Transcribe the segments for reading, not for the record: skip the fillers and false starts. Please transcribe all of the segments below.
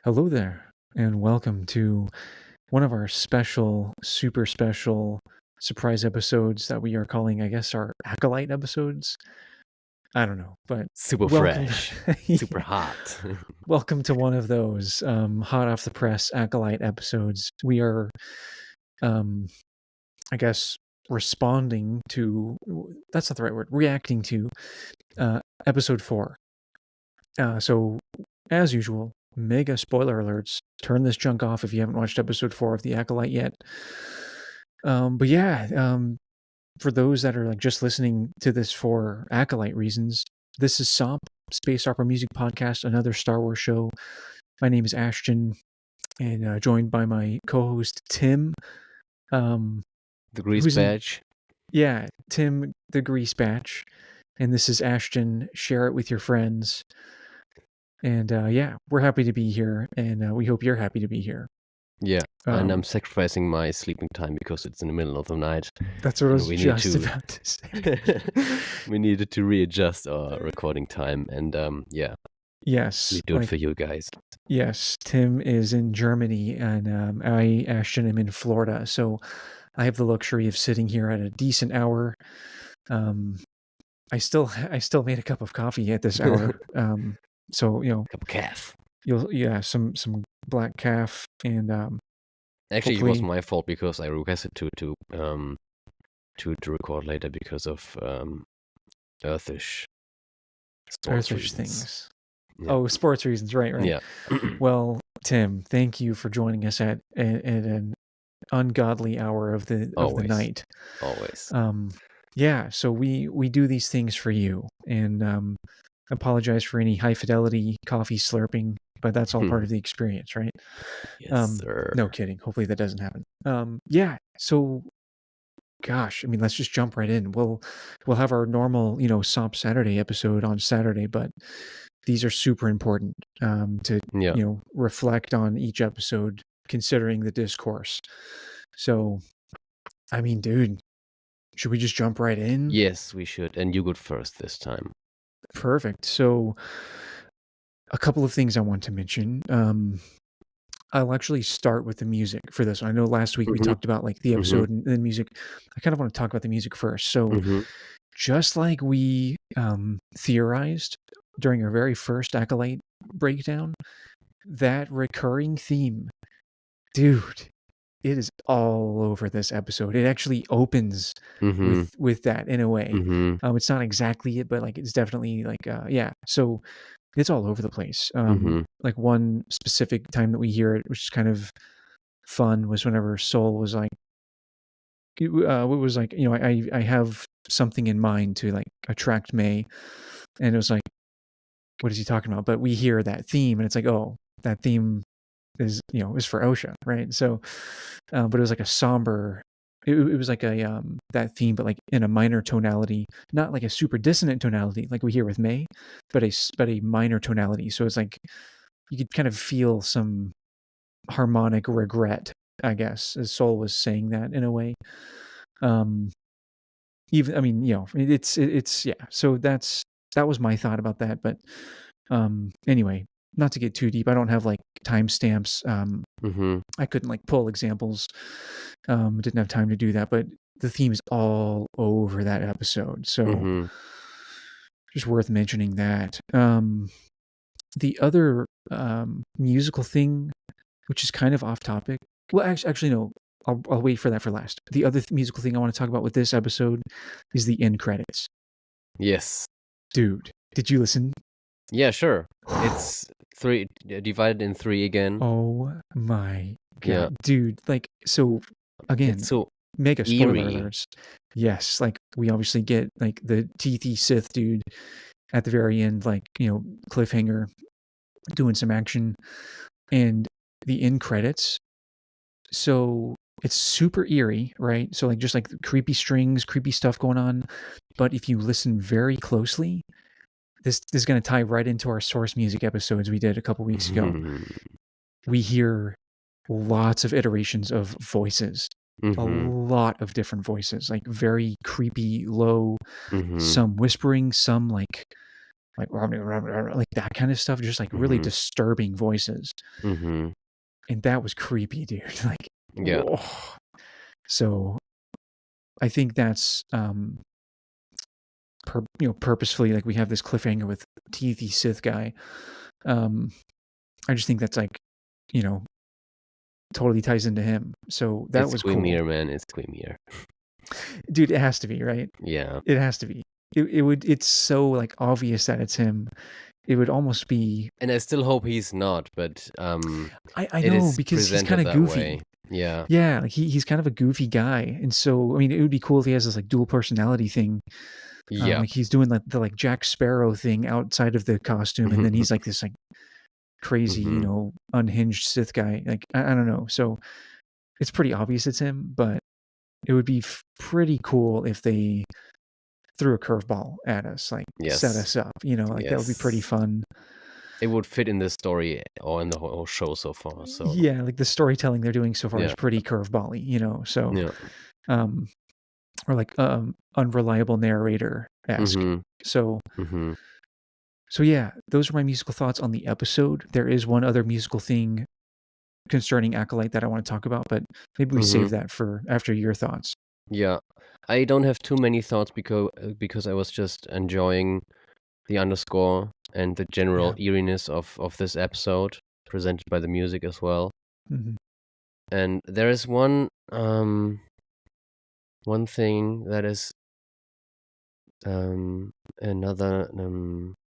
Hello there, and welcome to one of our super special surprise episodes that we are calling, I guess, our Acolyte episodes. I don't know, but Super welcome, fresh, super yeah, hot. welcome to one of those hot off the press Acolyte episodes. We are, um, I guess, responding to, that's not the right word, reacting to episode 4. So, as usual, mega spoiler alerts. Turn this junk off if you haven't watched episode 4 of The Acolyte yet. But yeah, for those that are like just listening to this for Acolyte reasons, this is SOMP, Space Opera Music Podcast, another Star Wars show. My name is Ashton, and joined by my co-host Tim. The grease Who's in? badge. Yeah, Tim the Grease Batch, and this is Ashton. Share it with your friends. And yeah, we're happy to be here, and we hope you're happy to be here. Yeah, and I'm sacrificing my sleeping time because it's in the middle of the night. That's what I was we need just to about to say. we needed to readjust our recording time, and yeah, Yes, we do it for you guys. yes. Tim is in Germany, and I, Ashton, am in Florida. So I have the luxury of sitting here at a decent hour. I still made a cup of coffee at this hour. So Cup of calf. some black calf, and Actually, it hopefully was my fault because I requested to record later because of Earthish sports reasons. things. Yeah. Oh, sports reasons, right? Yeah. Well, Tim, thank you for joining us at an ungodly hour of the night. Always. Yeah, so we do these things for you, and apologize for any high fidelity coffee slurping, but that's all part of the experience, right? Yes, sir. No kidding. Hopefully that doesn't happen. Yeah. So, gosh, I mean, let's just jump right in. We'll have our normal, SOMP Saturday episode on Saturday, but these are super important to reflect on each episode, considering the discourse. So, I mean, dude, should we just jump right in? Yes, we should. And you go first this time. Perfect. So, a couple of things I want to mention. I'll actually start with the music for this one. I know last week we talked about like the episode and the music. I kind of want to talk about the music first. So, just like we theorized during our very first Acolyte breakdown, that recurring theme, dude, it is all over this episode. It actually opens with that in a way. It's not exactly it, but like it's definitely like yeah. So it's all over the place. Like one specific time that we hear it, which is kind of fun, was whenever Soul was like, it was like, I have something in mind to like attract May, and it was like, what is he talking about? But we hear that theme, and it's like, oh, that theme is for Osha, right? So, but it was like a somber. It was like a that theme, but like in a minor tonality, not like a super dissonant tonality like we hear with May, but a minor tonality. So it's like you could kind of feel some harmonic regret, I guess, as Soul was saying that in a way. Even, I mean, it's yeah. So that was my thought about that. But anyway, not to get too deep, I don't have like timestamps. I couldn't like pull examples. Didn't have time to do that, but the theme is all over that episode. So just worth mentioning that. The other musical thing, which is kind of off topic. Well, actually no. I'll wait for that for last. The other musical thing I want to talk about with this episode is the end credits. Yes. Dude, did you listen? Yeah, sure. It's divided in 3 again. Oh my god. Dude, like, so again, it's so mega spoiler eerie. alerts. Yes, like we obviously get like the teethy Sith dude at the very end, like, cliffhanger, doing some action, and the end credits. So it's super eerie, right? So like just like creepy strings, creepy stuff going on. But if you listen very closely, this is going to tie right into our source music episodes we did a couple weeks ago. We hear lots of iterations of voices, a lot of different voices, like very creepy, low, some whispering, some like like that kind of stuff, just like really Mhm. disturbing voices, Mhm. and that was creepy, dude. Like, Yeah. whoa. So I think that's purposefully, like we have this cliffhanger with teethy Sith guy. Um, I just think that's like, you know, totally ties into him. So that It's was cool, creamier, man. It's creamier. dude. It has to be, right? Yeah. It has to be. It would. It's so like obvious that it's him. It would almost be. And I still hope he's not, but I it know is because he's kind presented of that goofy. way. Yeah. Yeah, like he's kind of a goofy guy, and so I mean, it would be cool if he has this like dual personality thing. Yep. Like he's doing like the like Jack Sparrow thing outside of the costume, and then he's like this like crazy, Mhm. unhinged Sith guy. Like I don't know. So it's pretty obvious it's him, but it would be pretty cool if they threw a curveball at us, like set Yes. us up. Like that would be pretty Yes. fun. It would fit in the story or in the whole show so far. So Yeah, like the storytelling they're doing so far is yeah. pretty curvebally. So Yeah. um or like unreliable narrator esque. Mhm. So Mhm. so yeah, those are my musical thoughts on the episode. There is one other musical thing concerning Acolyte that I want to talk about, but maybe we save Mhm. that for after your thoughts. Yeah. I don't have too many thoughts because I was just enjoying the underscore and the general Yeah. eeriness of this episode presented by the music as well. Mhm. And there is one thing that is another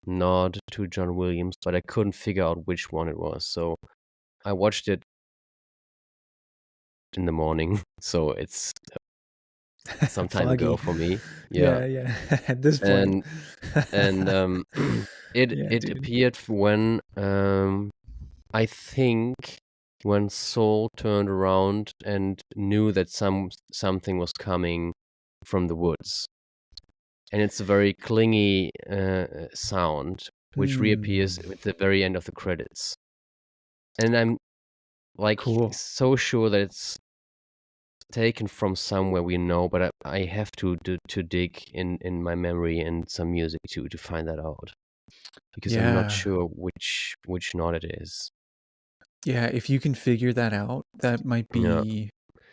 nod to John Williams, but I couldn't figure out which one it was. So I watched it in the morning, so it's some time ago Foggy. for me. Yeah. Yeah, yeah. At this point. And and it Yeah, it dude. appeared when I think when Saul turned around and knew that something was coming from the woods. And it's a very clingy sound, which Hmm. reappears at the very end of the credits. And I'm like Cool. so sure that it's taken from somewhere we know, but I have to dig in my memory and some music to find that out because I'm not Yeah. sure which note it is. Yeah, if you can figure that out, that might Yeah, be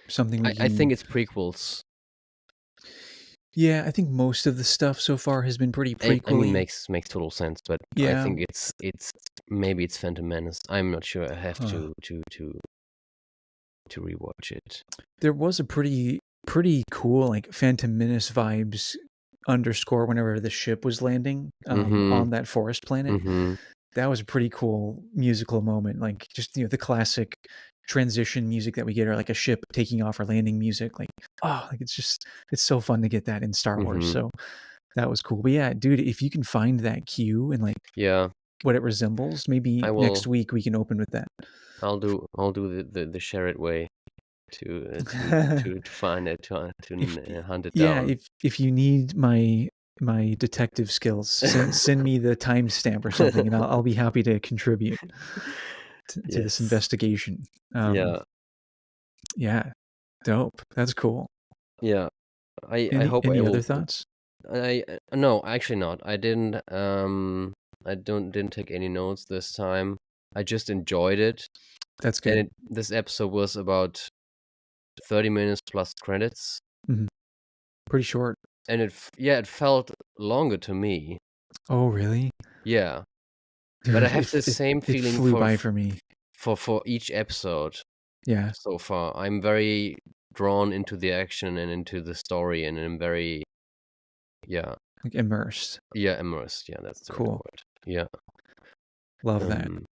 something we I think can. it's prequels. Yeah, I think most of the stuff so far has been pretty I mean, prequely. makes total sense, but I Yeah. think it's maybe it's Phantom Menace. I'm not sure. I have Huh. to rewatch it. There was a pretty cool like Phantom Menace vibes underscore whenever the ship was landing Mhm. on that forest planet. Mhm. That was a pretty cool musical moment. Like just the classic transition music that we get, or like a ship taking off or landing music. Like it's so fun to get that in Star Wars. Mhm. So that was cool. But yeah, dude, if you can find that cue and like Yeah, what it resembles, maybe I next will. week we can open with that. I'll do the share it way to find it if hunt it Yeah, down. if you need my detective skills, send me the timestamp or something, and I'll be happy to contribute to this Yes. investigation. Um, Yeah. yeah, dope. That's cool. Yeah. I Any hope I any other will. thoughts? I no, actually not. I didn't. I didn't take any notes this time. I just enjoyed it, That's and good. this episode was about 30 minutes plus credits, Mhm. Pretty short. and yeah, it felt longer to me. Oh, really? Yeah, but I Dude, have the same it feeling flew by for me. for each episode Yeah, so far. I'm very drawn into the action and into the story, and I'm very yeah like immersed. yeah immersed. Yeah, that's the right Cool. word. Yeah. Love that. Um.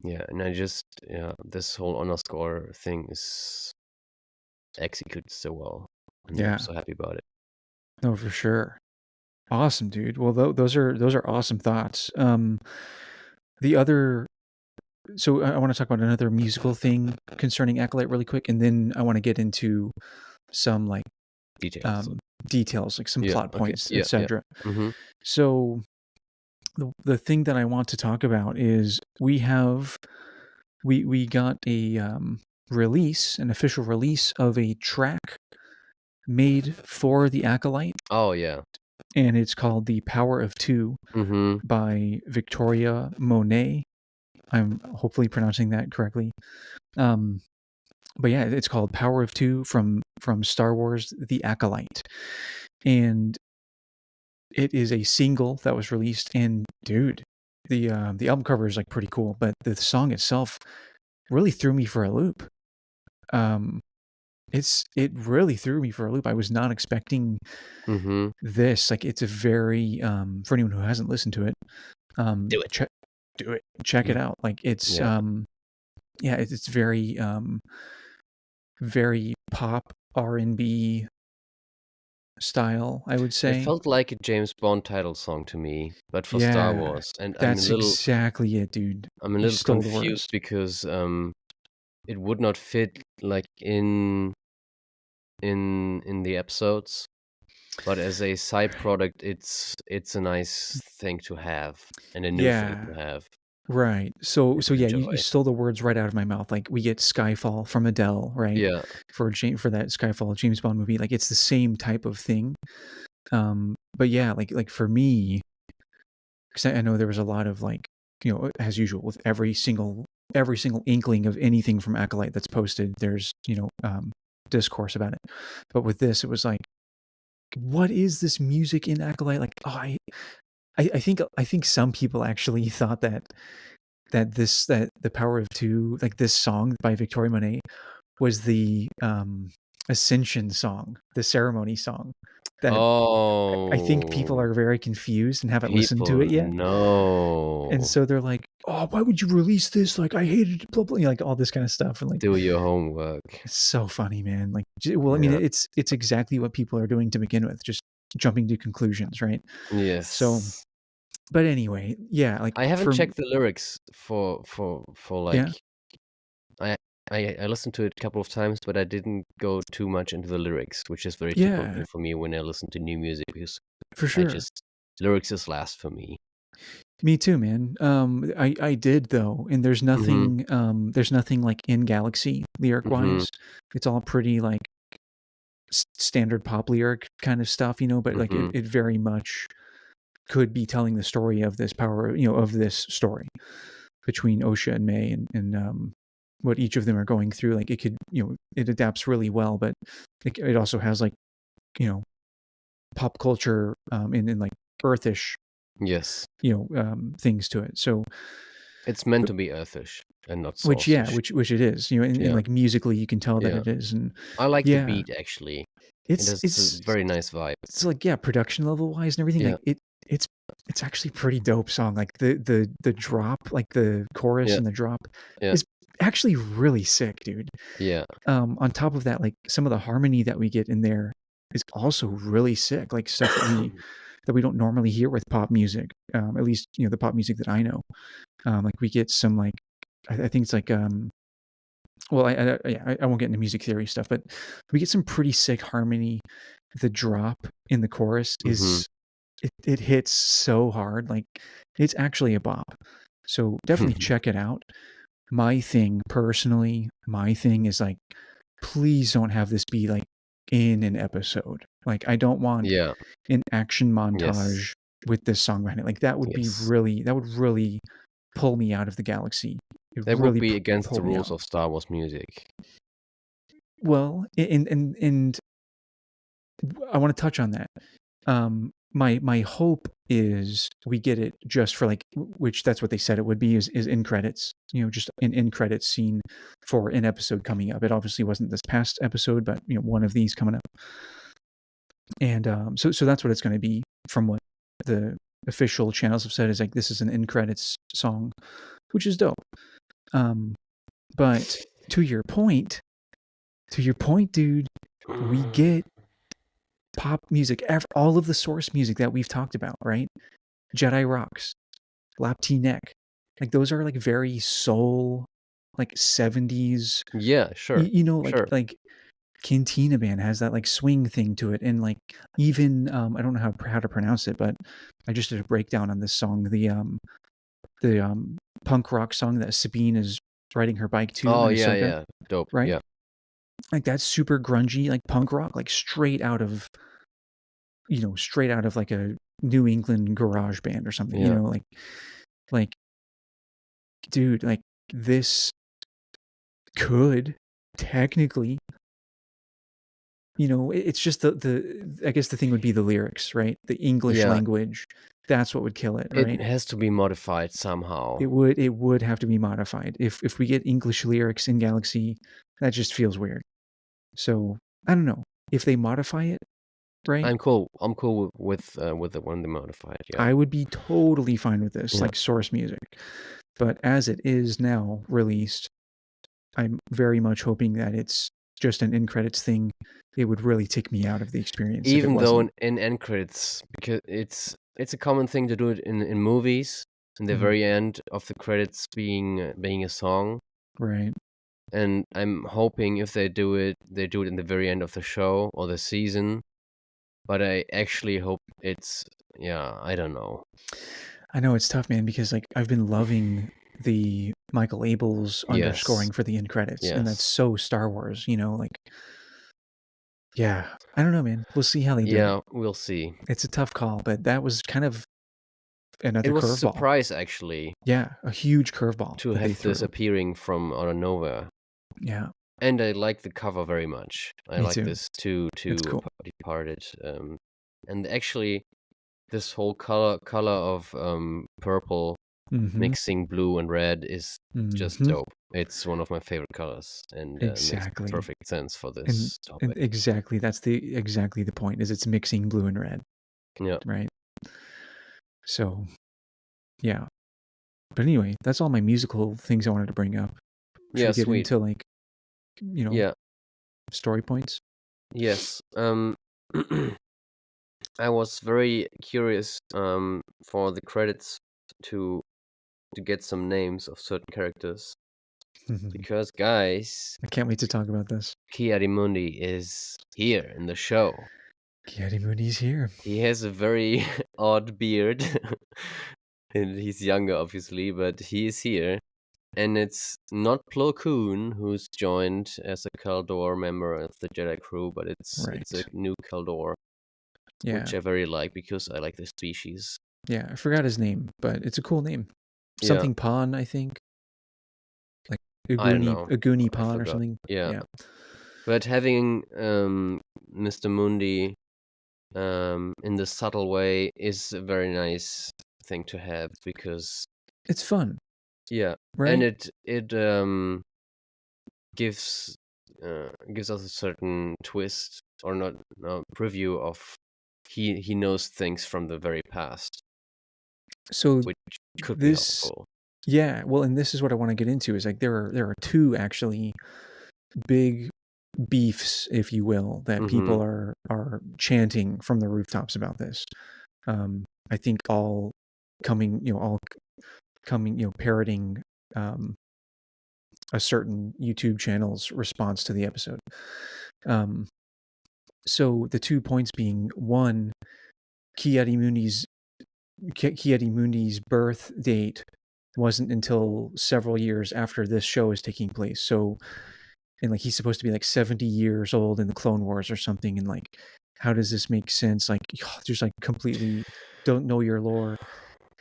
Yeah, and I just this whole underscore thing is executed so well, and I'm Yeah. so happy about it. No, for sure. Awesome, dude. Well, those are awesome thoughts. The other So I want to talk about another musical thing concerning Acolyte really quick, and then I want to get into some like Details. um, details, like some Yeah. plot Okay. points, Yeah. Yeah. etc. Mm-hmm. So the thing that I want to talk about is we got a an official release of a track made for the Acolyte. Oh yeah. and it's called The Power of Two Mm-hmm. by Victoria Monet. I'm hopefully pronouncing that correctly. But yeah, it's called Power of Two from Star Wars: The Acolyte, and it is a single that was released. And dude, the album cover is like pretty cool, but the song itself really threw me for a loop. Um, it really threw me for a loop. I was not expecting Mm-hmm. this. Like, it's a very for anyone who hasn't listened to it, Do it. check do it, check it Yeah. out. Like, it's Yeah. yeah, it's very very pop R&B style, I would It say. felt like a James Bond title song to me, but for Star Yeah, Wars. And that's exactly it, dude. I'm a You little stole the words. confused because it would not fit like in the episodes, but as a side product, it's a nice thing to have and a new thing Yeah, to have right. and So to yeah, you enjoy. stole the words right out of my mouth. Like, we get Skyfall from Adele, right? Yeah. For that Skyfall James Bond movie. Like, it's the same type of thing. But yeah, like for me, because I know there was a lot of like, as usual with every single inkling of anything from Acolyte that's posted, there's discourse about it. But with this, it was like, what is this music in Acolyte? Like, oh, I think some people actually thought that the Power of Two, like this song by Victoria Monet, was the Ascension song, the ceremony song. That I think people Oh, are very confused and haven't listened to people it yet. And know. so they're like, "Oh, why would you release this? Like, I hated it, blah blah," like all this kind of stuff. And like, Do your homework. it's so funny, man. Like, well, I mean, Yeah. it's exactly what people are doing to begin with, just jumping to conclusions, right? So, Yes. but anyway, yeah, like I haven't for checked the lyrics for yeah, like I I listened to it a couple of times, but I didn't go too much into the lyrics, which is very typical yeah, for me when I listen to new music because for I sure. just lyrics is last for me. Me too, man. I did though, and Mhm. there's nothing like in Galaxy lyric Mhm. wise. It's all pretty like standard pop lyric kind of stuff, but like Mhm. it very much could be telling the story of this power, of this story between Osha and May, and what each of them are going through. Like, it could, it adapts really well, but it also has like, you know, pop culture, and like earthish, Yes. things to it. So, It's meant to be earthish and not which, yeah, sourcish. which it is, and Yeah. like musically, you can tell that Yeah. it is. And I like the yeah, beat actually. It it's, has a it's, very nice vibe. it's like, yeah, production level wise and everything, Yeah. like it's, it's actually pretty dope song. Like the drop, like the chorus Yeah. and the drop Yeah. is actually really sick, dude. Yeah. On top of that, like some of the harmony that we get in there is also really sick. Like stuff that we don't normally hear with pop music. At least, the pop music that I know. Like we get some like, I think it's like well, I won't get into music theory stuff, but we get some pretty sick harmony. The drop in the chorus Mhm. is it hits so hard, like it's actually a bop. So definitely check it out. My thing is like, please don't have this be like in an episode. Like, I don't want Yeah. an action Yes. montage with this song behind it. Like, Yes. that would really pull me out of the galaxy. It That would really be against pull the me rules out. of Star Wars music. Well, and I want to touch on that. My hope is we get it just for like, which that's what they said it would be, is in credits. Just an in credits scene for an episode coming up. It obviously wasn't this past episode, but one of these coming up. And so that's what it's going to be from what the official channels have said, is like, this is an in credits song, which is dope. But to your point, dude, we get pop music, all of the source music that we've talked about, right? Jedi Rocks, Lap T Neck, like those are like very soul, like 70s. Yeah, sure. Like Sure. Cantina Band has that like swing thing to it, and like even I don't know how to pronounce it, but I just did a breakdown on this song, the punk rock song that Sabine is riding her bike to Oh, in yeah, Ahsoka, yeah. Dope. right? Yeah. Like that's super grungy, like punk rock, like straight out of straight out of like a New England garage band or something, Yeah. like, dude, like this could technically, it's just I guess the thing would be the lyrics, right? The English Yeah. language. That's what would kill it, It right? has to be modified somehow. It would have to be modified. If we get English lyrics in Galaxy, that just feels weird. So I don't know if they modify it, right? I'm cool. I'm cool with the one they modified. Yeah. I would be totally fine with this, Yeah. like source music. But as it is now released, I'm very much hoping that it's just an end credits thing. It would really take me out of the experience if it Even though wasn't. in end credits, because it's a common thing to do it in movies, in the Mhm. very end of the credits being a song. Right. And I'm hoping if they do it in the very end of the show or the season. But I actually hope I don't know. I know it's tough, man, because like I've been loving the Michael Abels Yes. underscoring for the end credits, and that's Yes. so Star Wars, like yeah. I don't know, man. We'll see how they do it. Yeah, we'll see. It's a tough call, but that was kind of It another was a curveball. surprise actually Yeah, a huge curveball to that they have this threw. appearing from out of nowhere. Yeah, And I like the cover very much. I me like too. this two It's two cool. departed. And actually this whole color of purple Mhm. mixing blue and red is just Mhm. dope. It's one of my favorite colors and makes Exactly. perfect sense for And this and topic. exactly, that's exactly the point, is it's mixing blue and red, Yeah. right? So, yeah. But anyway, that's all my musical things I wanted to bring up. Should Yeah, we get sweet. into like, you know, Yeah. story points? Yes. I was very curious for the credits to get some names of certain characters because guys, I can't wait to talk about this. Kiarimundi is here in the show. Kiadi Mooney's here. He has a very odd beard and he's younger obviously, but he is here. And it's not Plo Koon who's joined as a Kaldor member of the Jedi crew, but it's a Right. new Kaldor, Yeah. which I very like because I like the species. Yeah. I forgot his name, but it's a cool name. Yeah, Something Pon, I think. Like I don't know. Uguni I Pon or forgot. something. Yeah, Yeah. but having Mr. Mundi in the subtle way is a very nice thing to have because It's fun, yeah, and right? it gives gives us a certain twist or not no preview of he knows things from the very past, So which could be this helpful. yeah, well, and this is what I want to get into is like there are two actually big beefs, if you will, that Mm-hmm. people are chanting from the rooftops about this. I think all coming, parroting um, a certain YouTube channel's response to the episode. Um, so the 2 points being one, Kiadi Muni's birth date wasn't until several years after this show is taking place. So, and like he's supposed to be like 70 years old in the Clone Wars or something. And like, how does this make sense? Like, just like completely don't know your lore.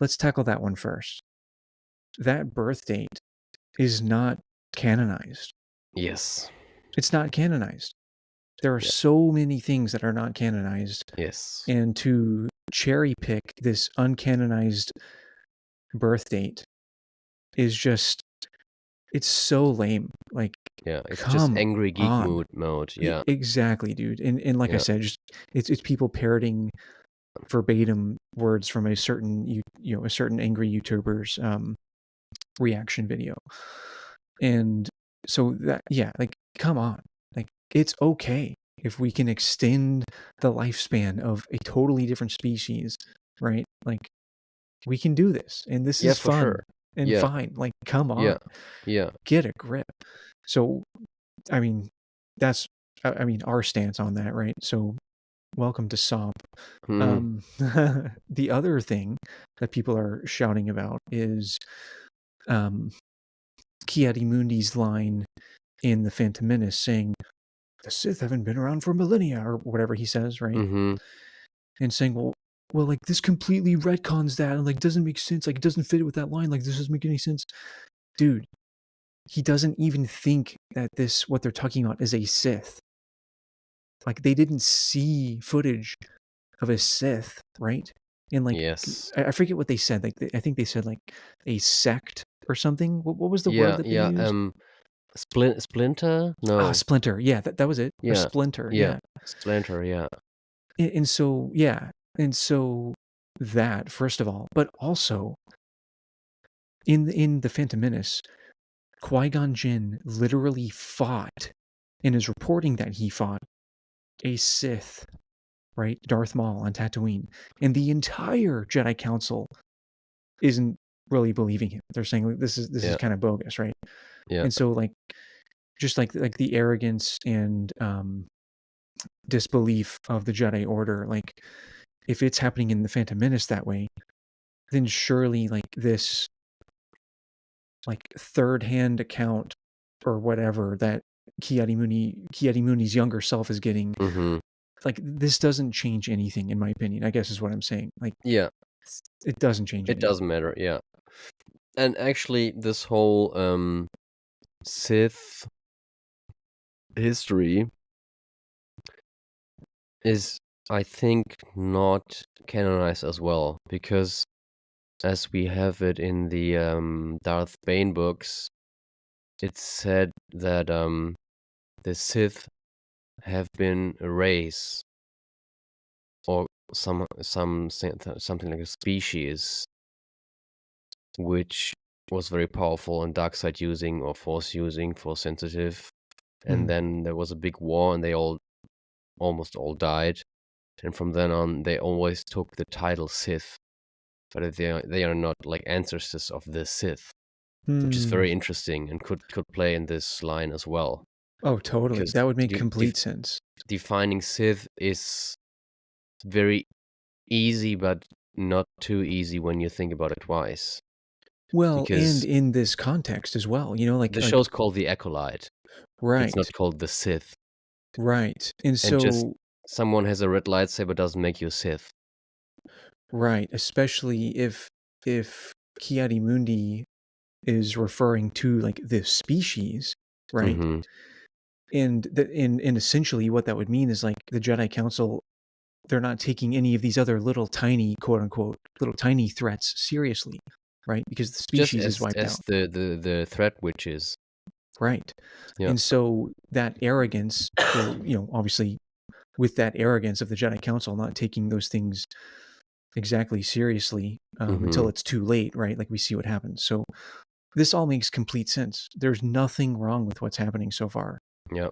Let's tackle that one first. That birth date is not canonized. Yes. It's not canonized. There are Yeah. so many things that are not canonized. Yes. And to cherry pick this uncanonized birth date is just, it's so lame. Like, Yeah. It's just come angry geek on. mode. Yeah. Exactly, dude. And like I Yeah. said, just it's people parroting verbatim words from a certain a certain angry YouTuber's reaction video. And so that, yeah, like come on. Like it's okay if we can extend the lifespan of a totally different species, right? Like we can do this and this Yeah. is For fun sure. and Yeah. fine. Like come on. Yeah. Yeah. Get a grip. So I mean, that's our stance on that, right? So welcome to SOMP. Hmm. The other thing that people are shouting about is Ki-Adi-Mundi's line in The Phantom Menace saying, "The Sith haven't been around for millennia," or whatever he says, right? Mm-hmm. and saying, well, like this completely retcons that and like doesn't make sense. Like it doesn't fit with that line. Like this doesn't make any sense, dude. He doesn't even think that what they're talking about is a Sith. Like they didn't see footage of a Sith, right? And like Yes. I forget what they said. Like I think they said like a sect or something. What was the word Yeah, that they yeah. used? Splinter? No. Splinter. Yeah, that was it. Or Yeah, Splinter. yeah. Yeah. Splinter. Yeah. And so yeah, and so that first of all, but also in the Phantom Menace, Qui-Gon Jinn literally fought, and is reporting that he fought a Sith, right? Darth Maul on Tatooine, and the entire Jedi Council isn't really believing him. They're saying like, this is Yeah. kind of bogus, right? Yeah. And so like just like the arrogance and disbelief of the Jedi Order, like if it's happening in the Phantom Menace that way, then surely like this like third-hand account or whatever that Ki-Adi-Muни's younger self is getting, Mm-hmm. like this doesn't change anything in my opinion. I guess is what I'm saying. Like Yeah. it doesn't change It anything. doesn't matter. Yeah. And actually, this whole Sith history is, I think, not canonized as well, because as we have it in the Darth Bane books, it's said that the Sith have been a race or something like a species which was very powerful and dark side using or force using, force sensitive. And then there was a big war and they almost all died. And from then on, they always took the title Sith, but they are not like ancestors of the Sith, which is very interesting and could play in this line as well. Oh, totally. Because That would make complete sense. defining Sith is very easy, but not too easy when you think about it twice. Well, and Because in this context as well, you know, the show's called The Acolyte. It's right, not called the Sith. right. And And just so someone has a red lightsaber doesn't make you a Sith. right, especially if Ki-Adi-Mundi is referring to like this species, right? Mm-hmm. And essentially what that would mean is like the Jedi Council, they're not taking any of these other little tiny, quote unquote, little tiny threats seriously, right? Because the Just species is wiped as out. the threat witches. Right. Yeah. And so that arrogance, well, you know, obviously with that arrogance of the Jedi Council not taking those things exactly seriously until Mm-hmm. it's too late, right? Like we see what happens. So this all makes complete sense. There's nothing wrong with what's happening so far. Yeah.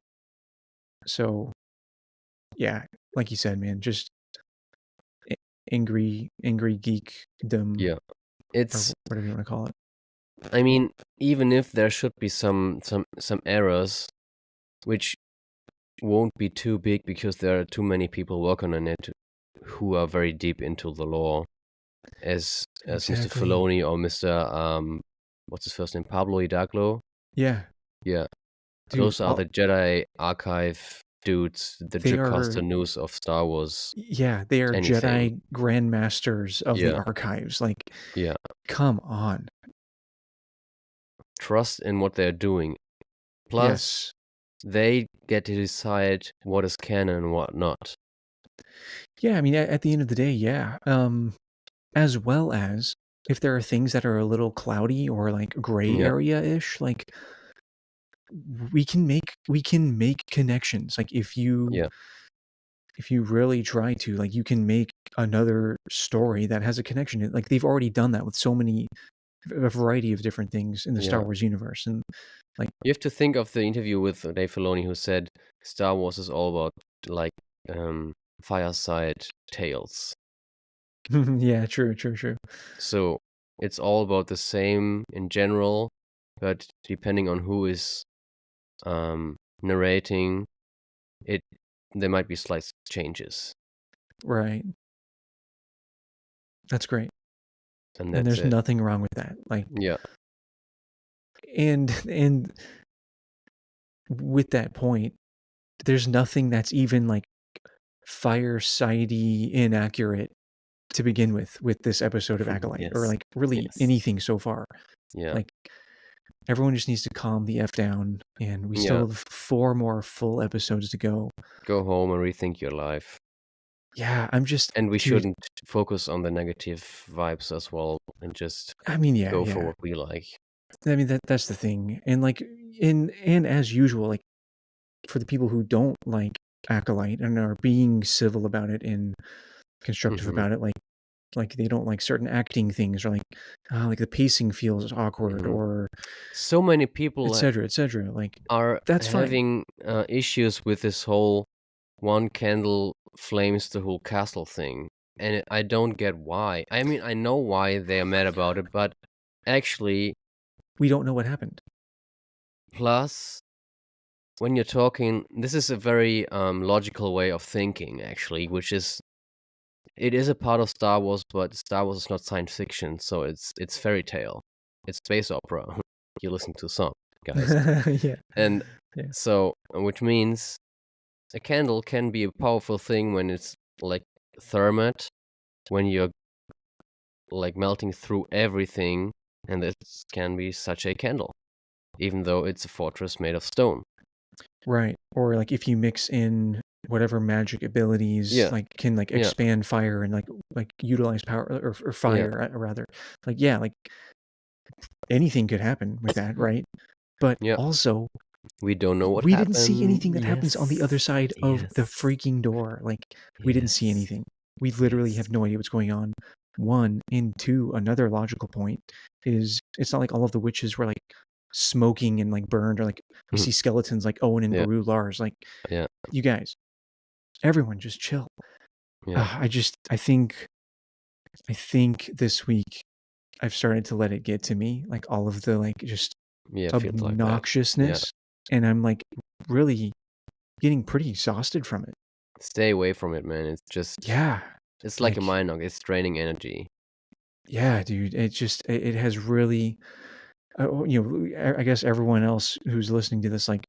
So yeah, like you said, man, just angry geekdom Yeah. or It's, whatever you want to call it. I mean, even if there should be some errors, which won't be too big because there are too many people working on it who are very deep into the lore, as Mr. Exactly. Filoni or Mr. What's his first name? Pablo Hidalgo. Yeah, Yeah, dude. those are the Jedi archive dudes, the They Jocasta are, news of Star Wars. yeah, they are Anything. Jedi grandmasters of the Yeah, archives. Like, yeah. come on. Trust in what they're doing. Plus, Yes. they get to decide what is canon and what not. Yeah, I mean, at the end of the day, yeah. As well as if there are things that are a little cloudy or like gray Yeah, area-ish, like we can make connections. Like yeah, if you really try to, like you can make another story that has a connection. Like they've already done that with so many a variety of different things in the Star yeah. Wars universe. And like You have to think of the interview with Dave Filoni, who said Star Wars is all about like fireside tales. yeah, true. So it's all about the same in general, but depending on who is narrating it, there might be slight changes, Right. That's great. and And that's there's it. nothing wrong with that. Like Yeah, and with that point, there's nothing that's even like fireside-y inaccurate to begin with this episode of Acolyte, or Yes. like really Yes. anything so far. Yeah. Like everyone just needs to calm the F down, and we Yeah. still have 4 more full episodes to go. Go home and rethink your life. Yeah, I'm just And we dude, shouldn't focus on the negative vibes as well and just I mean, yeah, go for yeah. what we like. I mean, that's the thing, and, like, and as usual, like, for the people who don't like Acolyte and are being civil about it and constructive Mhm. about it, like they don't like certain acting things, or like the pacing feels awkward, Mhm. or So many people etc. Like, are that's fine. having issues with this whole one candle flames the whole castle thing. And I don't get why. I mean, I know why they are mad about it, but actually, We don't know what happened. plus, when you're talking, this is a very logical way of thinking, actually, which is it is a part of Star Wars, but Star Wars is not science fiction, so it's fairy tale. It's space opera. You listen to SOMP, guys. Yeah, And yeah, so, which means a candle can be a powerful thing when it's like thermite, when you're like melting through everything, and this can be such a candle, even though it's a fortress made of stone. right. Or like if you mix in whatever magic abilities Yeah, like can like yeah, expand fire and like utilize power, or yeah, fire, rather, like, yeah, like anything could happen with that, right? But yeah. also, We don't know what we didn't see happened. anything that happens on the other Yes, side of the yes, freaking door. Like, we didn't see yes, anything. We literally yes. have no idea what's going on. One, and two, another logical point is it's not like all of the witches were like smoking and like burned, or like we Mhm. see skeletons like Owen and Yeah, Baru Lars. Like, yeah, you guys, everyone just chill. yeah, I think this week I've started to let it get to me, like all of the like just yeah. Feels like that. Yeah. obnoxiousness, and I'm like really getting pretty exhausted from it. Stay away from it, man. It's just, Yeah, it's like a like, mind knock. It's draining energy. yeah, dude, it has really, I guess everyone else who's listening to this, like,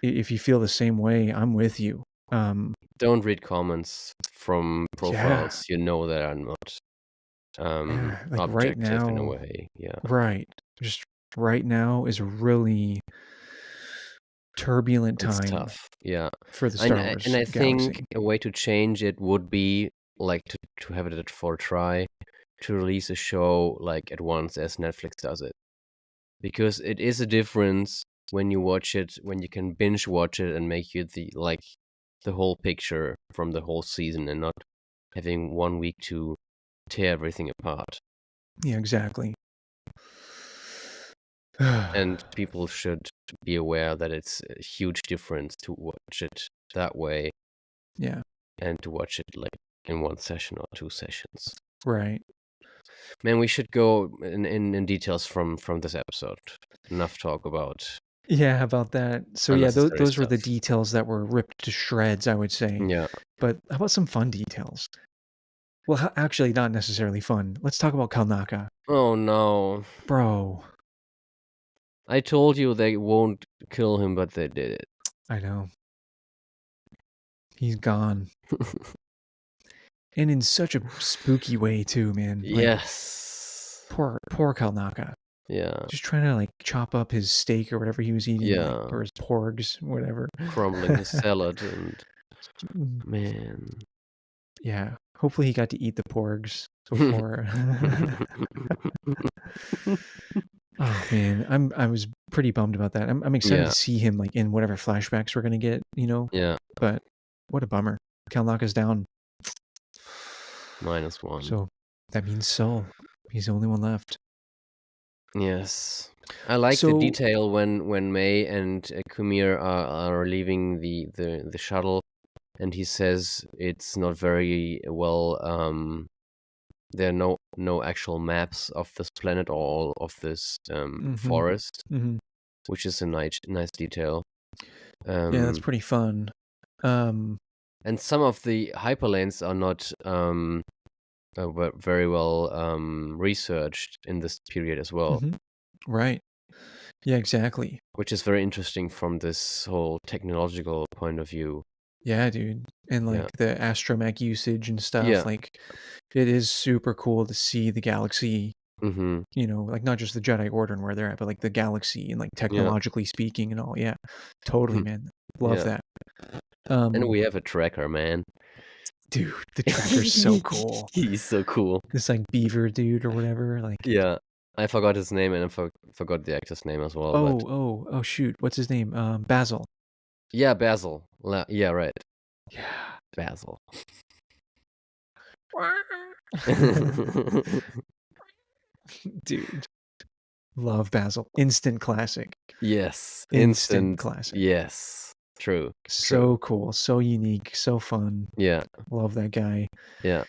if you feel the same way, I'm with you. Don't read comments from Yeah, profiles you know that are not yeah, like right objective in a now, way. Yeah, right, just right now is a really turbulent it's time tough. Yeah, for the and Star and Wars I think galaxy. a way to change it would be like to have it for a try to release a show like at once as Netflix does it, because it is a difference when you watch it, when you can binge watch it and make you the whole picture from the whole season, and not having 1 week to tear everything apart. Yeah, exactly. And people should be aware that it's a huge difference to watch it that way Yeah, and to watch it like in one session or two sessions. right. Man, we should go in details from this episode. Enough talk about Yeah, how about that? So yeah, unnecessary those were the stuff. details that were ripped to shreds, I would say. Yeah. But how about some fun details? Well, actually, not necessarily fun. Let's talk about Kalnaka. Oh no. Bro, I told you they won't kill him, but they did it. I know. He's gone. And in such a spooky way too, man. Like, Yes. poor Kalnaka. Yeah. Just trying to like chop up his steak or whatever he was eating, like, Yeah. or his porgs, whatever. Crumbling his salad and Mm, man. yeah. Hopefully he got to eat the porgs before. Oh man, I was pretty bummed about that. I'm excited Yeah. to see him like in whatever flashbacks we're gonna get, Yeah. But what a bummer. Kalnaka's down. -1. So that means Sol. He's the only one left. Yes. I like the So detail when May and Kumir are leaving the shuttle, and he says it's not very well. There are no actual maps of this planet or of this mhm, forest, mhm. which is a nice detail. Yeah, that's Um, pretty fun. Um, and some of the hyperlanes are not very well researched in this period as well, mhm. Right. Yeah, exactly. which is very interesting from this whole technological point of view. Yeah, dude. And Yeah. like the astromech usage and stuff, Yeah. like it is super cool to see the galaxy, Mhm. like not just the Jedi Order and where they're at, but like the galaxy and like Yeah. technologically speaking and all. Yeah. Totally, man. Love Yeah. that. And Um we have a tracker, man. dude, the tracker's so cool. He's so cool. This like beaver dude or whatever, like Yeah. I forgot his name and I forgot the actor's name as well, but oh shoot, what's his name? Basil. yeah, Basil. Yeah, right. Yeah. Basil. Dude, love Basil. Instant classic. Yes, Instant instant. classic. Yes. True. True. So cool, so unique, so fun. Yeah. Love that guy. Yeah.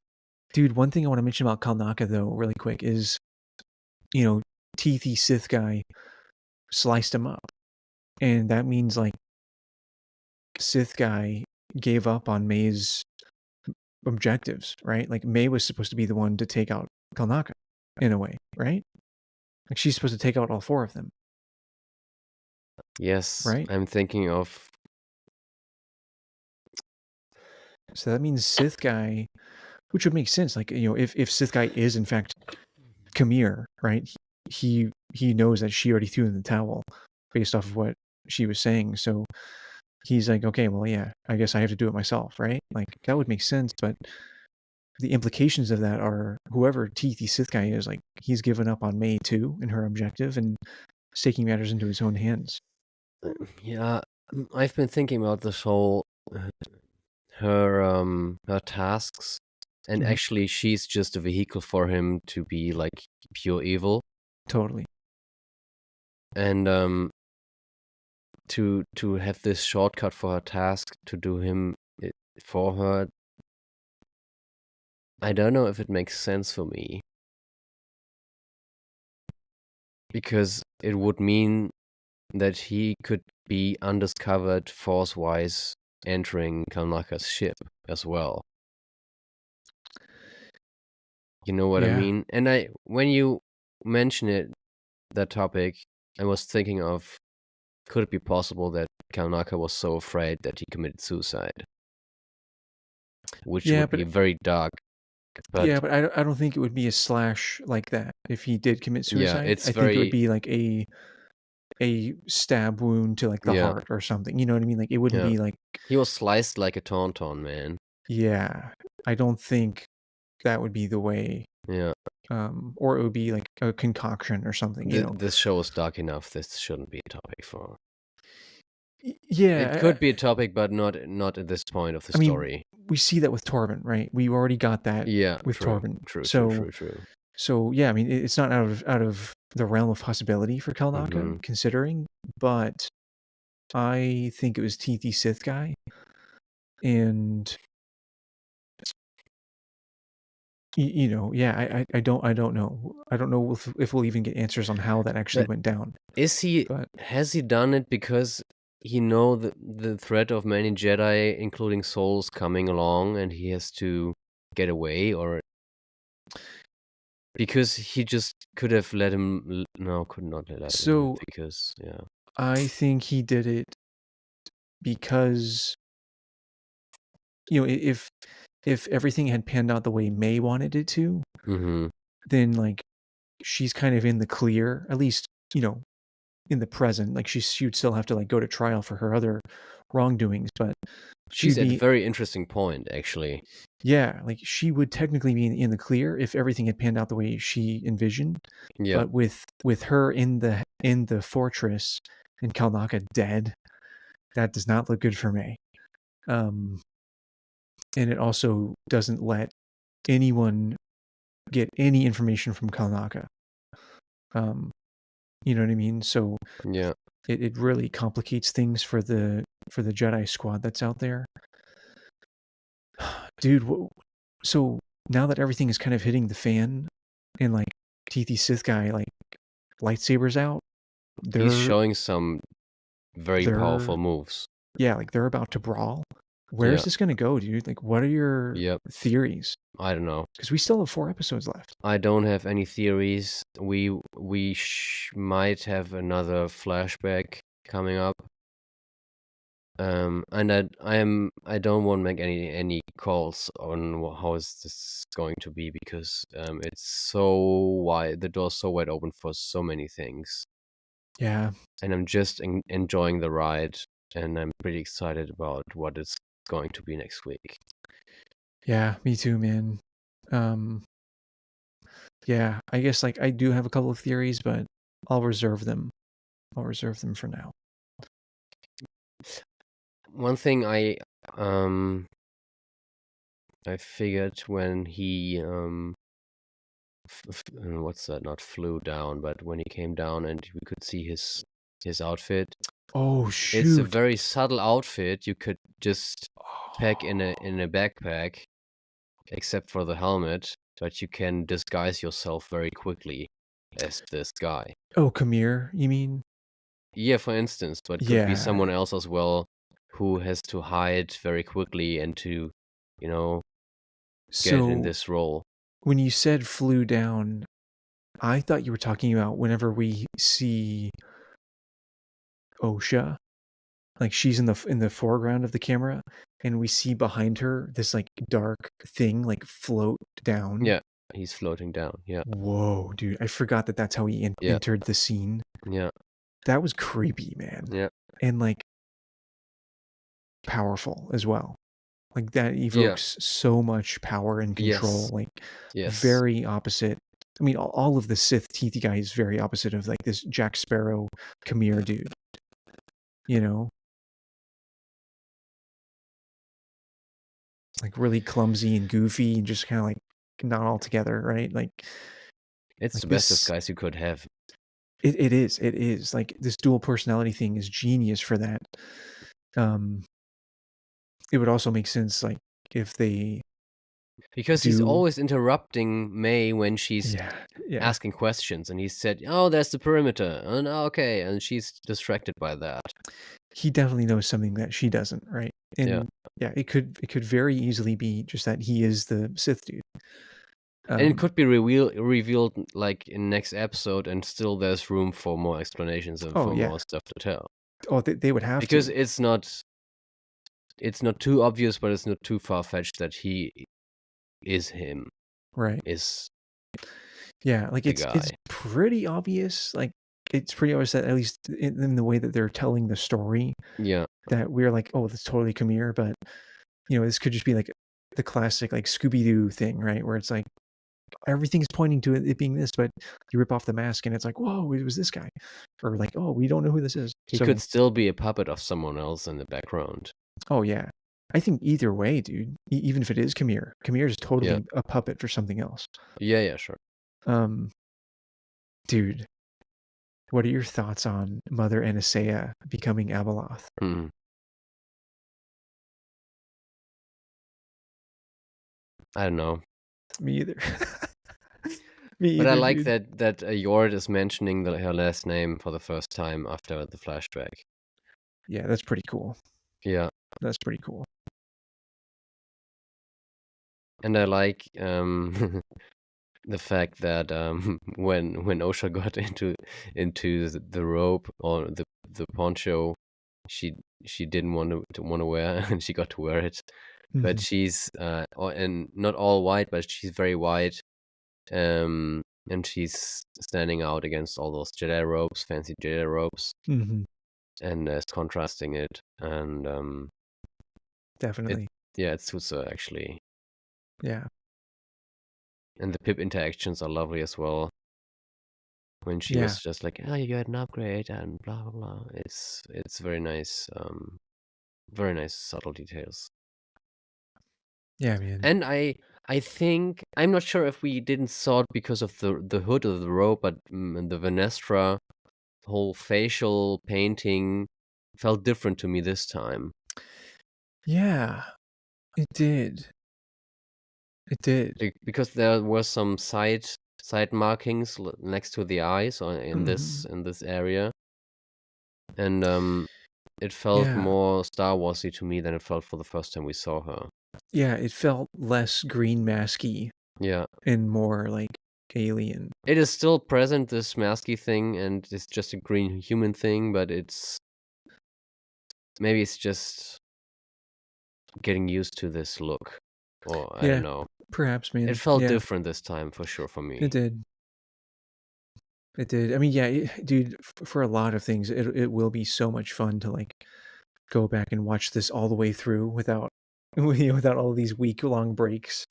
Dude, one thing I want to mention about Kalnaka though, really quick, is teethy Sith guy sliced him up. And that means like Sith guy gave up on May's objectives, right? Like May was supposed to be the one to take out Kalnaka in a way, right? Like she's supposed to take out all four of them, Yes, right? I'm thinking of. So that means Sith guy, which would make sense. Like, if Sith guy is in fact Kamir, right? He knows that she already threw in the towel based off of what she was saying. So he's like, okay, well, yeah, I guess I have to do it myself, right? Like that would make sense, but the implications of that are whoever teethy Sith guy is, like he's given up on May too in her objective and is taking matters into his own hands. Yeah, I've been thinking about this whole uh, her tasks, and Mhm. actually she's just a vehicle for him to be like pure evil, Totally. and to have this shortcut for her task to do him it for her. I don't know if it makes sense for me, because it would mean that he could be undiscovered force-wise entering Kalnaka's ship as well. You know what I Yeah. mean? And when you mention it, that topic, I was thinking of, could it be possible that Kalnaka was so afraid that he committed suicide? Which Yeah, would be but very dark. But yeah, but I don't think it would be a slash like that if he did commit yeah, suicide. it's I think it would very, be like a stab wound to like the yeah, heart or something. You know what I mean? Like it wouldn't yeah. be like, He was sliced like a tauntaun, man. yeah. I don't think that would be the way. Yeah. Or it would be like a concoction or something. This show is dark enough. This shouldn't be a topic for. It Yeah, could be a topic, but not at this point of the I mean, story. we see that with Torben, right? We already got that Yeah, with true, Torben. true, true, So true, true. so yeah, I mean, it's not out of the realm of possibility for Kalnaka Mm-hmm. considering, but I think it was TT Sith guy, and yeah, I don't know. I don't know if we'll even get answers on how that actually But went down. But has he done it because he know the threat of many Jedi, including souls, coming along, and he has to get away, or because he just could have let him? No, could not let him live so because yeah. I think he did it because if everything had panned out the way May wanted it to, Mm-hmm. then like she's kind of in the clear, at least, in the present. Like she'd still have to like go to trial for her other wrongdoings, but She's she'd at a be, very interesting point, actually. yeah, like she would technically be in the clear if everything had panned out the way she envisioned. Yeah, But with her in the fortress and Kalnaka dead, that does not look good for May. Um, and it also doesn't let anyone get any information from Kalnaka. Um, you know what I mean? So yeah, it really complicates things for the Jedi squad that's out there. Dude, so now that everything is kind of hitting the fan and like TT Sith guy like lightsabers out, he's they're showing some very they're powerful moves. yeah, like they're about to brawl. Where's Yeah, this gonna go, dude? Like what are your yep. theories? I don't know. Because we still have 4 episodes left. I don't have any theories. We might have another flashback coming up. And I don't want to make any calls on how is this going to be, because it's so wide. The door's so wide open for so many things, Yeah. and I'm just enjoying the ride, and I'm pretty excited about what it's going to be next week. Yeah, me too, man. Um, yeah, I guess like I do have a couple of theories, but I'll reserve them. I'll reserve them for now. One thing um I figured when he what's that? Not flew down, but when he came down and we could see his outfit. Oh It's a shoot. very subtle outfit. You could just pack in Oh, a backpack, except for the helmet, but you can disguise yourself very quickly as this guy. oh, Kamir, you mean? Yeah, for instance, but could be Yeah. someone else as well who has to hide very quickly and to, you know, get in So this role. when you said flew down, I thought you were talking about whenever we see Osha, like she's in the foreground of the camera, and we see behind her this like dark thing like float down. Yeah, he's floating down. Yeah, Whoa, dude! I forgot that that's how he yeah, entered the scene. yeah, That was creepy, man, yeah, and like powerful as well. Like that yeah. evokes so much power and control. Yes, Like yes. very opposite. I mean, all of the Sith teethy guy is very opposite of like this Jack Sparrow, Khmer dude. You know, like really clumsy and goofy and just kind of like not all together, right? It's Like the best this. disguise you could have. It is like this dual personality thing is genius for that. Um, it would also make sense like if they Because he's do, always interrupting May when she's yeah, yeah. asking questions, and he said, "Oh, there's the perimeter," and okay, and she's distracted by that. He definitely knows something that she doesn't, right? Yeah, And yeah, it could very easily be just that he is the Sith dude. and it Um, could be revealed like in next episode, and still there's room for more explanations and oh for yeah, more stuff to tell. oh they would have Because to, it's not too obvious, but it's not too far fetched that he is him, right? is Yeah, like the it's guy. pretty obvious. Like it's pretty obvious that at least in the way that they're telling the story, Yeah, that we're like, oh, that's totally Khmer, but you know, this could just be like the classic like Scooby Doo thing, right? Where it's like everything's pointing to it being this, but you rip off the mask and it's like, whoa, it was this guy, or like, oh, we don't know who this is. he So, could still be a puppet of someone else in the background. oh yeah, I think either way, dude, even if it is Khmer, Khmer is Yeah, totally a puppet for something else. yeah, yeah, sure. Um, dude, what are your thoughts on Mother Anastasia becoming Abeloth? Hmm. I don't know. Me either. Me But I either, like dude. that Yord is mentioning her last name for the first time after the flashback. Yeah, that's pretty cool. Yeah, That's pretty cool. and I like the fact that when Osha got into the robe or the poncho, she she didn't want to wear, and she got to wear it. But Mhm, she's and not all white, but she's very white. And she's standing out against all those Jedi robes, fancy Jedi robes, mhm, and contrasting it. And it definitely. yeah, it suits her actually. Yeah, And the Pip interactions are lovely as well. When she yeah, was just like, "Oh, you got an upgrade," and blah blah blah. It's very nice subtle details. yeah, man. And I think I'm not sure if we didn't saw it because of the hood of the robe, but the Venestra whole facial painting felt different to me this time. Yeah, it did. It did. Because there were some side markings next to the eyes or Mhm. in this area, and it felt Yeah, more Star Warsy to me than it felt for the first time we saw her. yeah, it felt less green masky Yeah. and more like alien. It is still present, this masky thing, and it's just a green human thing, but maybe it's just getting used to this look, or I don't Yeah, know. perhaps, It man. felt Yeah, different this time for sure for it me. did. It did. I mean, yeah, dude, for a lot of things, it will be so much fun to like go back and watch this all the way through without without all these week-long breaks.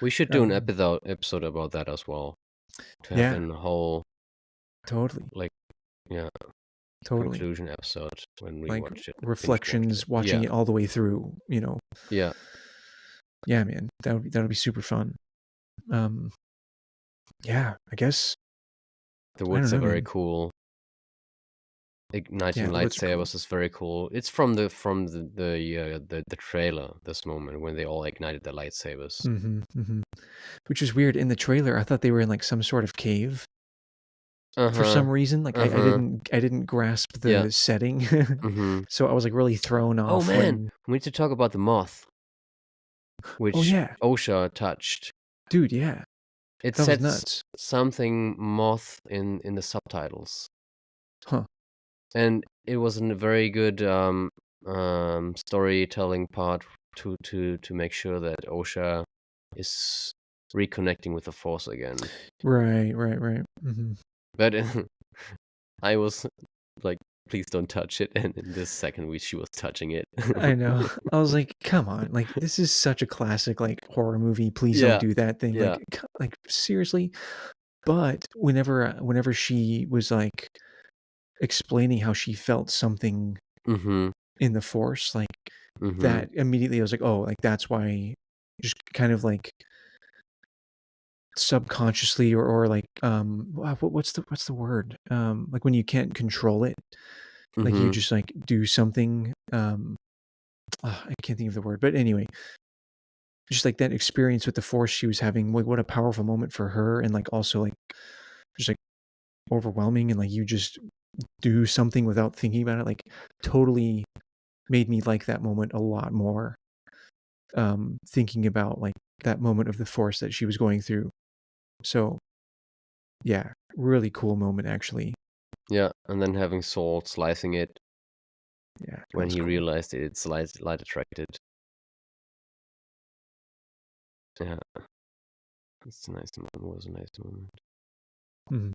We should do an Um, episode about that as well. To have yeah, a whole, totally, like, yeah, totally. conclusion episode when we Like watch it, binge watched it. reflections, watching Yeah, it all the way through. yeah. Yeah, man, that would be super fun. Um, yeah, I guess The I don't woods are know, very man. cool. Igniting Yeah, the woods are cool. lightsabers is very cool. It's from the trailer. This moment when they all ignited their lightsabers. Hmm. Which is weird. In the trailer, I thought they were in like some sort of cave Uh for some huh. reason. Like Uh I huh. didn't grasp Yeah. the setting, Mm-hmm. so I was like really thrown Oh off man, when. we need to talk about the moth, Oh which yeah, Osha touched. dude, yeah, It that was says nuts, something moth in the subtitles, huh? and it was a very good storytelling part to make sure that Osha is reconnecting with the Force again. Right, right, right. Hmm. But I was like, please don't touch it. And in this second, she was touching it. I know. I was like, come on, like this is such a classic like horror movie. Please don't Yeah, do that thing. yeah. Like seriously. But whenever she was like explaining how she felt something Mm-hmm. in the Force, like Mm-hmm. that immediately I was like, oh, like that's why, just kind of like subconsciously or like what's the word, like when you can't control it, like you Mm-hmm. just like do something, I can't think of the word, but anyway, just like that experience with the Force she was having, like what a powerful moment for her, and like also like just like overwhelming, and like you just do something without thinking about it, like totally made me like that moment a lot more, thinking about like that moment of the Force that she was going through. So yeah, really cool moment actually. Yeah. And then having Saul slicing it Yeah, that when was he cool. realized it's light attracted. Yeah, it's a nice moment. It was a nice moment. Mhm.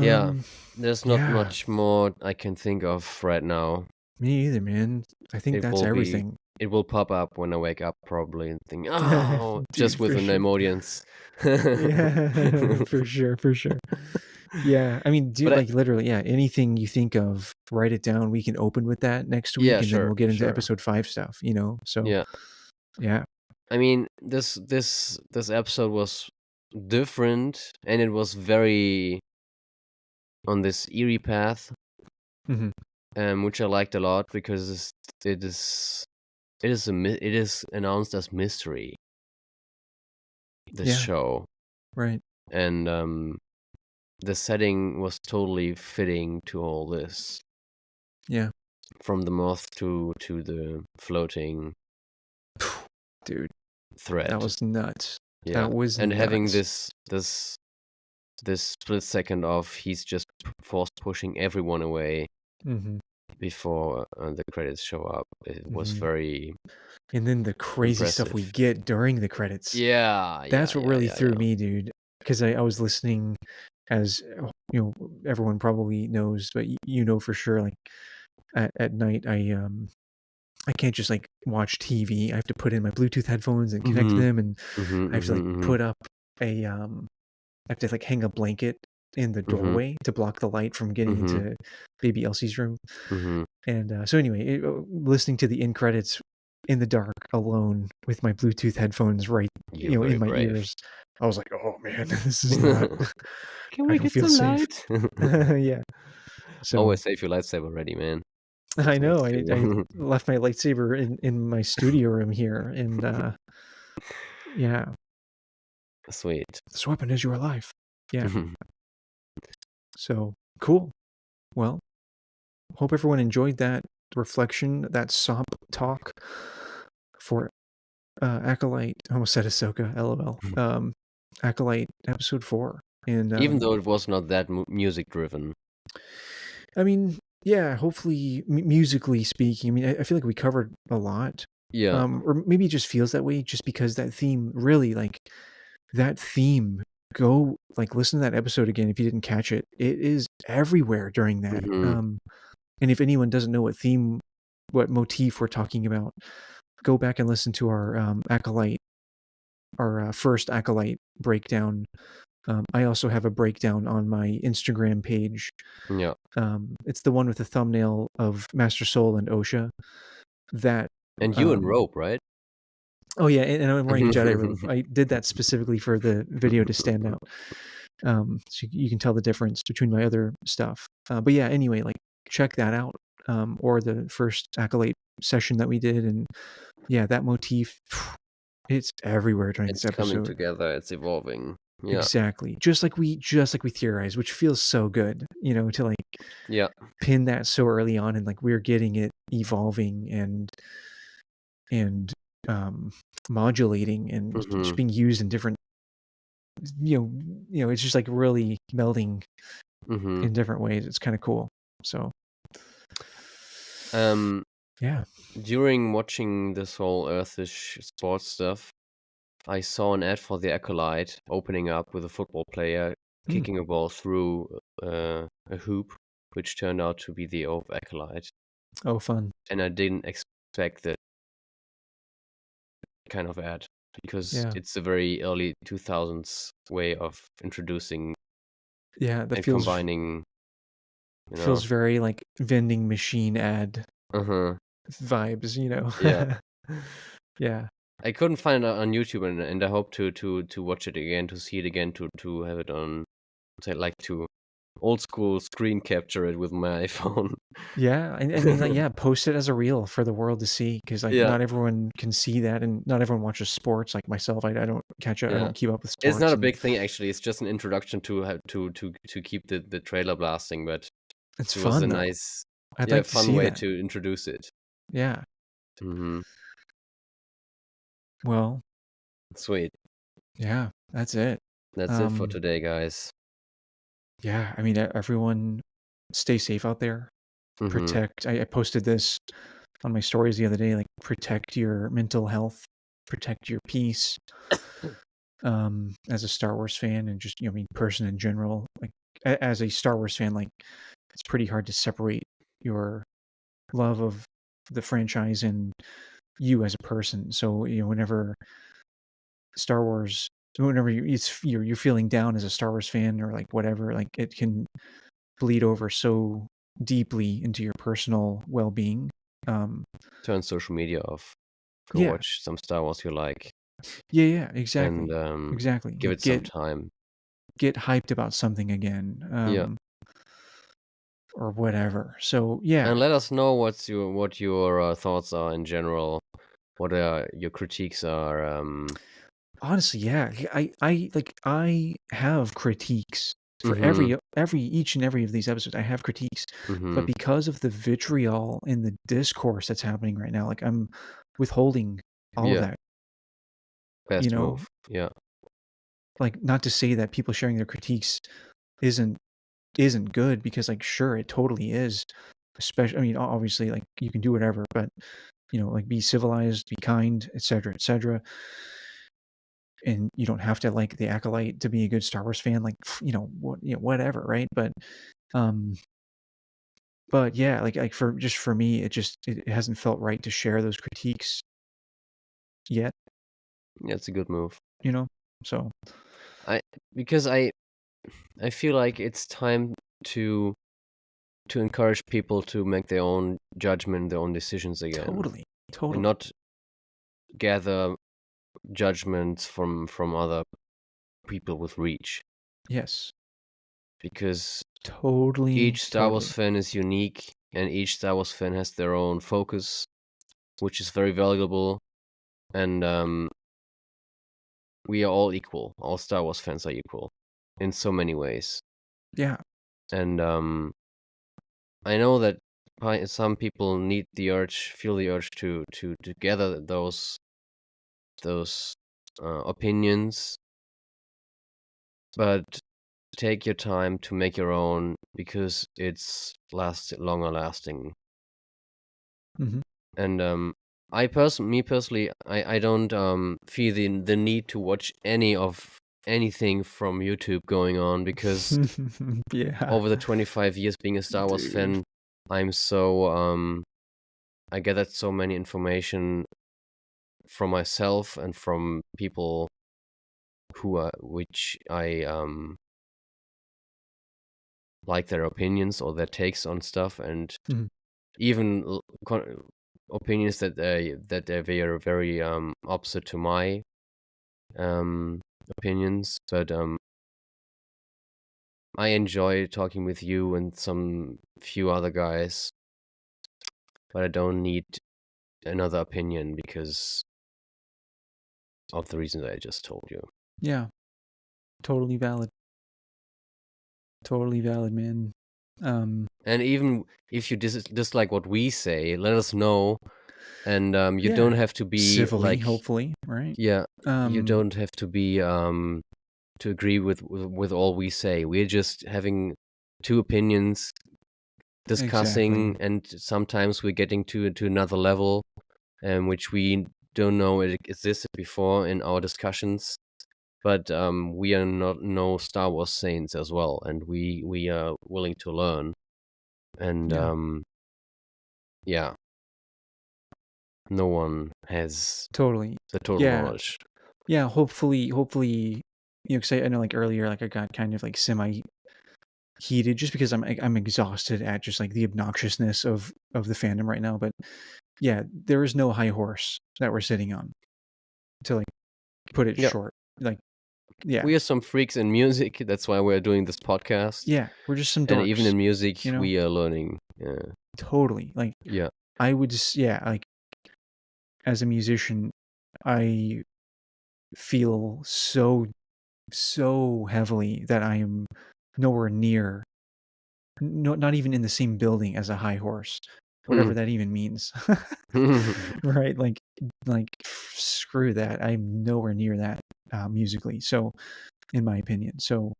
Yeah, Um, there's not yeah, much more I can think of right now. me either, man. I think It that's will be everything. it will pop up when I wake up probably and think, oh, just Dude, with for an sure. emotions. Yeah, for sure, for sure. Yeah, I mean, dude, But like literally, yeah, anything you think of, write it down. We can open with that next week, yeah, and then sure, we'll get into sure. episode 5 stuff, So, Yeah. yeah. I mean, this episode was different and it was very on this eerie path, Mhm. which I liked a lot because it is it is announced as mystery, this Yeah, show. right. And the setting was totally fitting to all this, Yeah. from the moth to the floating Dude, that thread. was nuts. Yeah, That was and having nuts. this split second of he's just force pushing everyone away Mhm, before the credits show up. It was mhm. very And then the crazy stuff we impressive. get during the credits. Yeah, yeah, That's what yeah, really yeah, threw yeah. me, dude. Because I was listening as, everyone probably knows, but for sure, like, at night, I can't just, like, watch TV. I have to put in my Bluetooth headphones and connect Mhm. them, and Mhm. I have to, like, Mhm. Mhm. put up I have to, like, hang a blanket in the Mhm. doorway to block the light from getting Mhm. into baby Elsie's room. Mhm. And, so anyway, listening to the end credits in the dark alone with my Bluetooth headphones right, You're in very my brave. ears, I was like, "Oh, man, this is not Can I we don't get feel some safe." light? Yeah. So, Always save your lightsaber ready, man. I That's know, next I to left my lightsaber in my studio room here, and, yeah, Sweet. "This weapon is your life." Yeah. So, cool. Well, hope everyone enjoyed that reflection, that SOMP talk for, Acolyte. I almost said Ahsoka, LOL. Acolyte episode 4, and, Even though it was not that music driven. I mean, yeah, hopefully, musically speaking, I mean, I feel like we covered a lot, Yeah. or maybe it just feels that way just because that theme really, like, that theme, go, like, listen to that episode again if you didn't catch it. It is everywhere during that, Mhm. and if anyone doesn't know what motif we're talking about, go back and listen to our, Acolyte, our, first Acolyte breakdown. I also have a breakdown on my Instagram page. Yeah. It's the one with the thumbnail of Master Soul and Osha. That, And you in um robe, right? oh yeah, and I'm wearing a Jedi robe. I did that specifically for the video to stand out. So you can tell the difference between my other stuff. But yeah, anyway, like, check that out. Or the first Acolyte session that we did, and yeah, that motif, it's everywhere during this It's coming episode. together, it's evolving. Yeah. Exactly. Just like we theorized, which feels so good, to like Yeah. pin that so early on, and like we're getting it evolving and um modulating and just Mhm. being used in different, it's just like really melding Mhm. in different ways. It's kind of cool. So, Um, yeah. During watching this whole Earthish sports stuff, I saw an ad for the Acolyte opening up with a football player Mm. kicking a ball through a hoop, which turned out to be the old Acolyte. Oh, fun. And I didn't expect that kind of ad because Yeah. it's a very early 2000s way of introducing Yeah, that and feels combining, you feels know. very like vending machine ad Uh-huh. vibes. Yeah. Yeah. I couldn't find it on YouTube, and I hope to watch it again, to see it again, to have it on, say, like, to old school screen capture it with my iPhone. Yeah, and I mean, like, yeah, post it as a reel for the world to see, because like, Yeah, not everyone can see that, and not everyone watches sports like myself. I don't catch it. I yeah. don't keep up with It's not sports, a and big thing, actually. It's just an introduction to how to keep the trailer blasting, but it's it was a fun though. nice, I'd yeah, like to fun see way that. to introduce it. Yeah. Mhm. Well, Sweet. yeah, that's it. That's it for Um, today, guys. yeah, I mean, everyone stay safe out there. Mhm. Protect. I posted this on my stories the other day, like, protect your mental health, protect your peace. As a Star Wars fan, and just, I mean, person in general, like, as a Star Wars fan, like, it's pretty hard to separate your love of the franchise and you as a person. So, whenever Star Wars, whenever you're feeling down as a Star Wars fan, or like whatever, like, it can bleed over so deeply into your personal well-being. Um, Turn social media off. Go yeah, watch some Star Wars you like, yeah, and exactly, exactly. give Like, it some time. get hyped about something again. Yeah. Or whatever. So, yeah, And let us know what your thoughts are in general. What your critiques are. honestly, yeah, I have critiques for Mhm. each and every of these episodes. I have critiques, but Mhm. because of the vitriol and the discourse that's happening right now, like, I'm withholding all of Yeah. that. You Best know, move. Yeah. like, not to say that people sharing their critiques isn't isn't good, because, like, sure, it totally is. Especially, I mean, obviously, like, you can do whatever, but, like, be civilized, be kind, etc., etc. And you don't have to like the Acolyte to be a good Star Wars fan, like, whatever, right? Um, but yeah, like, for me, it hasn't felt right to share those critiques yet, Yeah, it's a good move. you know? So, I because I feel like it's time to to encourage people to make their own judgment, their own decisions again, totally, and totally. not gather judgments from other people with reach, Yes. because Totally, each Star Wars totally. fan is unique, and each Star Wars fan has their own focus, which is very valuable. And we are all equal. All Star Wars fans are equal in so many ways. Yeah. And I know that some people feel the urge to gather those opinions, but take your time to make your own, because it's longer lasting. Mhm. And me personally, I don't feel the need to watch anything from YouTube going on, because Yeah, over the 25 years being a Star Wars dude. fan, I'm so I gathered so many information from myself and from people which I like their opinions or their takes on stuff, and Mhm. even opinions that they are very opposite to my opinions. But I enjoy talking with you and some few other guys, but I don't need another opinion because of the reasons I just told you. Yeah, totally valid. Totally valid, man. And even if you dislike what we say, let us know. And you Yeah, don't have to be civilly, like, hopefully, right? yeah, you Um, don't have to be to agree with all we say. We're just having two opinions, exactly. discussing, and sometimes we're getting to another level, which we don't know it existed before in our discussions. But we are not no Star Wars saints as well, and we are willing to learn. And Yeah, yeah, no one has totally. the total Yeah, knowledge. yeah. Hopefully, because I know like earlier, like I got kind of like semi heated just because I'm exhausted at just like the obnoxiousness of the fandom right now. But yeah, there is no high horse that we're sitting on, to like put it Yeah, short. Like, yeah, we are some freaks in music. That's why we're doing this podcast. yeah, we're just some And even dorks, in music, you know. we are learning. Totally. Like, Yeah. I would just, yeah, like as a musician, I feel so heavily that I am nowhere near, no, not even in the same building as a high horse, whatever that even means. Right? Like screw that. I'm nowhere near that musically. So, in my opinion. So,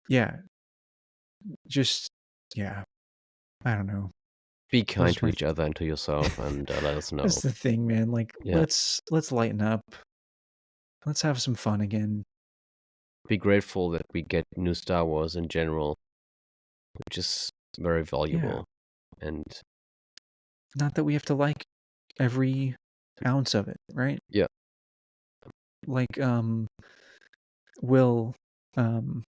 yeah, just yeah, I don't know. Be Those kind are to my each other and to yourself, and let us know. that's the thing, man. Like Yeah. let's lighten up. Let's have some fun again. Be grateful that we get new Star Wars in general, which is very Yeah. valuable. And Not that we have to like every ounce of it, right? yeah. Like Will um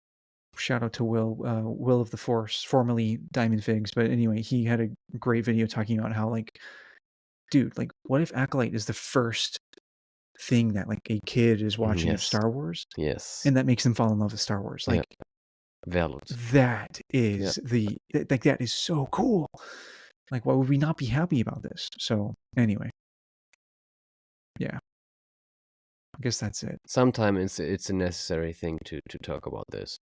shout out to Will of the Force, formerly Diamond Figs, but anyway, he had a great video talking about how like dude, like what if Acolyte is the first thing that like a kid is watching of Yes. Star Wars Yes. and that makes them fall in love with Star Wars. Yeah. Like Valid. that Yeah. is like that is so cool. Like why would we not be happy about this? So anyway, yeah. I guess that's it. Sometimes it's a necessary thing to talk about this,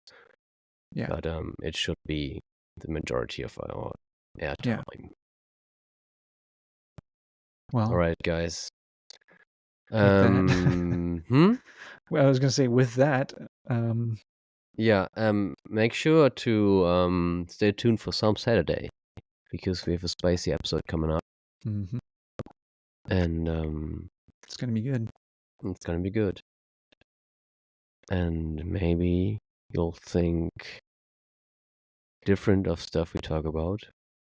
Yeah. but it should be the majority of our Yeah. airtime. All Well, right, guys. with that, Hmm? well, I was gonna say with that, Yeah, make sure to stay tuned for some Saturday, because we have a spicy episode coming up, mhm, and it's gonna be good. it's gonna be good. And maybe you'll think different of stuff we talk about.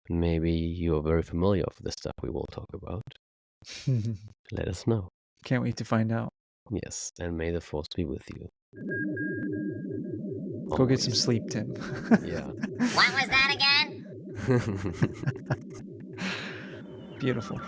Maybe you are very familiar with the stuff we will talk about. Let us know. Can't wait to find out. Yes, and may the force be with you. Go get some Always. sleep, Tim. Yeah. What was that again? Beautiful.